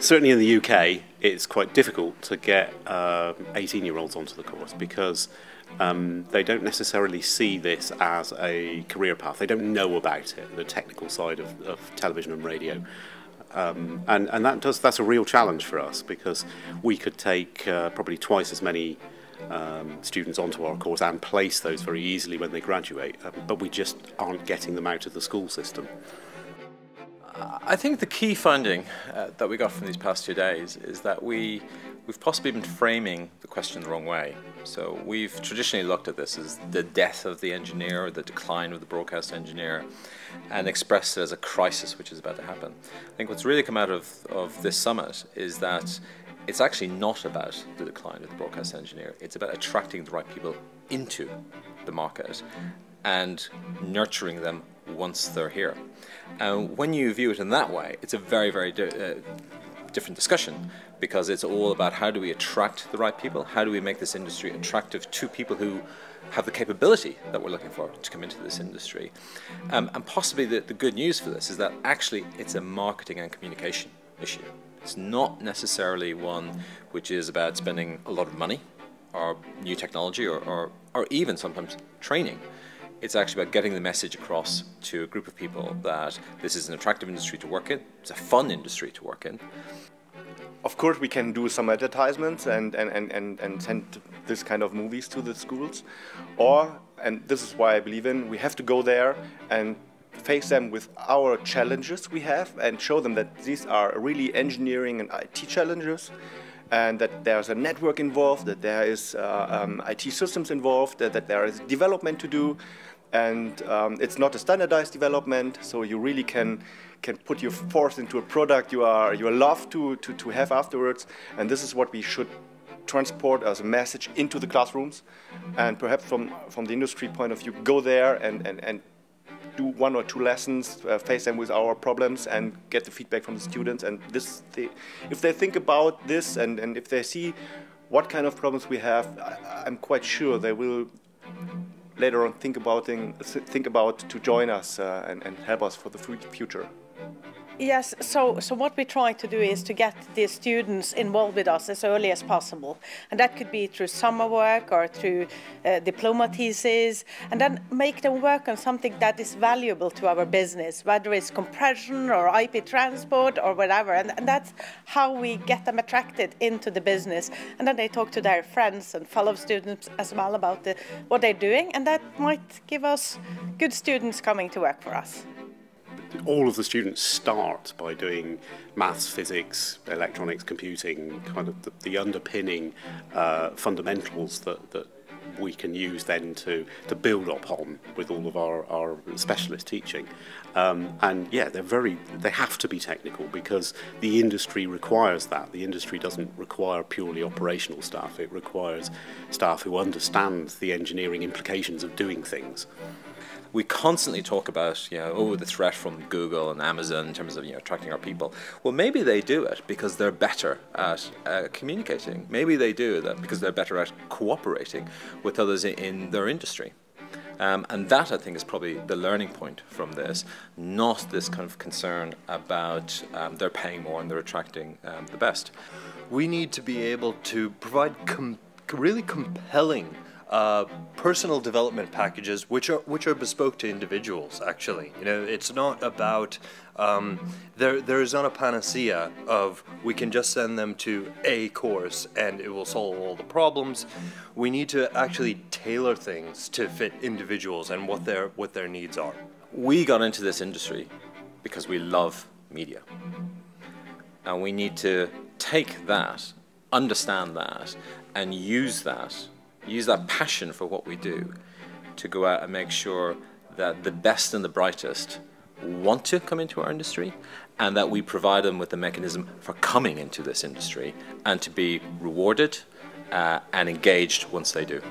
Certainly in the UK, it's quite difficult to get 18-year-olds onto the course because they don't necessarily see this as a career path. They don't know about it, the technical side of television and radio. And that's a real challenge for us because we could take probably twice as many students onto our course and place those very easily when they graduate, but we just aren't getting them out of the school system. I think the key finding that we got from these past 2 days is that we've possibly been framing the question the wrong way. So we've traditionally looked at this as the death of the engineer, or the decline of the broadcast engineer, and expressed it as a crisis which is about to happen. I think what's really come out of this summit is that it's actually not about the decline of the broadcast engineer. It's about attracting the right people into the market and nurturing them once they're here. And when you view it in that way, it's a very, very different discussion, because it's all about how do we attract the right people, how do we make this industry attractive to people who have the capability that we're looking for to come into this industry. And possibly the good news for this is that actually it's a marketing and communication issue. It's not necessarily one which is about spending a lot of money or new technology or even sometimes training. It's actually about getting the message across to a group of people that this is an attractive industry to work in, it's a fun industry to work in. Of course we can do some advertisements and send this kind of movies to the schools, or, and this is why I believe in, we have to go there and face them with our challenges we have and show them that these are really engineering and IT challenges, and that there's a network involved, that there is IT systems involved, that there is development to do, and it's not a standardized development, so you really can put your force into a product you love to have afterwards, and this is what we should transport as a message into the classrooms, and perhaps from the industry point of view, go there and do 1 or 2 lessons, face them with our problems and get the feedback from the students. And if they think about this and if they see what kind of problems we have, I'm quite sure they will later on think about to join us and help us for the future. Yes, so what we try to do is to get the students involved with us as early as possible. And that could be through summer work or through diploma theses, and then make them work on something that is valuable to our business, whether it's compression or IP transport or whatever. And that's how we get them attracted into the business. And then they talk to their friends and fellow students as well about what they're doing, and that might give us good students coming to work for us. All of the students start by doing maths, physics, electronics, computing, kind of the underpinning fundamentals that we can use then to build upon with all of our specialist teaching. And yeah, they have to be technical because the industry requires that. The industry doesn't require purely operational staff. It requires staff who understand the engineering implications of doing things. We constantly talk about, the threat from Google and Amazon in terms of, attracting our people. Well, maybe they do it because they're better at communicating. Maybe they do that because they're better at cooperating with others in their industry. And that, I think, is probably the learning point from this, not this kind of concern about they're paying more and they're attracting the best. We need to be able to provide really compelling personal development packages which are bespoke to individuals. Actually, it's not about there is not a panacea of we can just send them to a course and it will solve all the problems. We need to actually tailor things to fit individuals and what their needs are. We got into this industry because we love media, and we need to take that, understand that, and use that passion for what we do to go out and make sure that the best and the brightest want to come into our industry, and that we provide them with the mechanism for coming into this industry and to be rewarded and engaged once they do.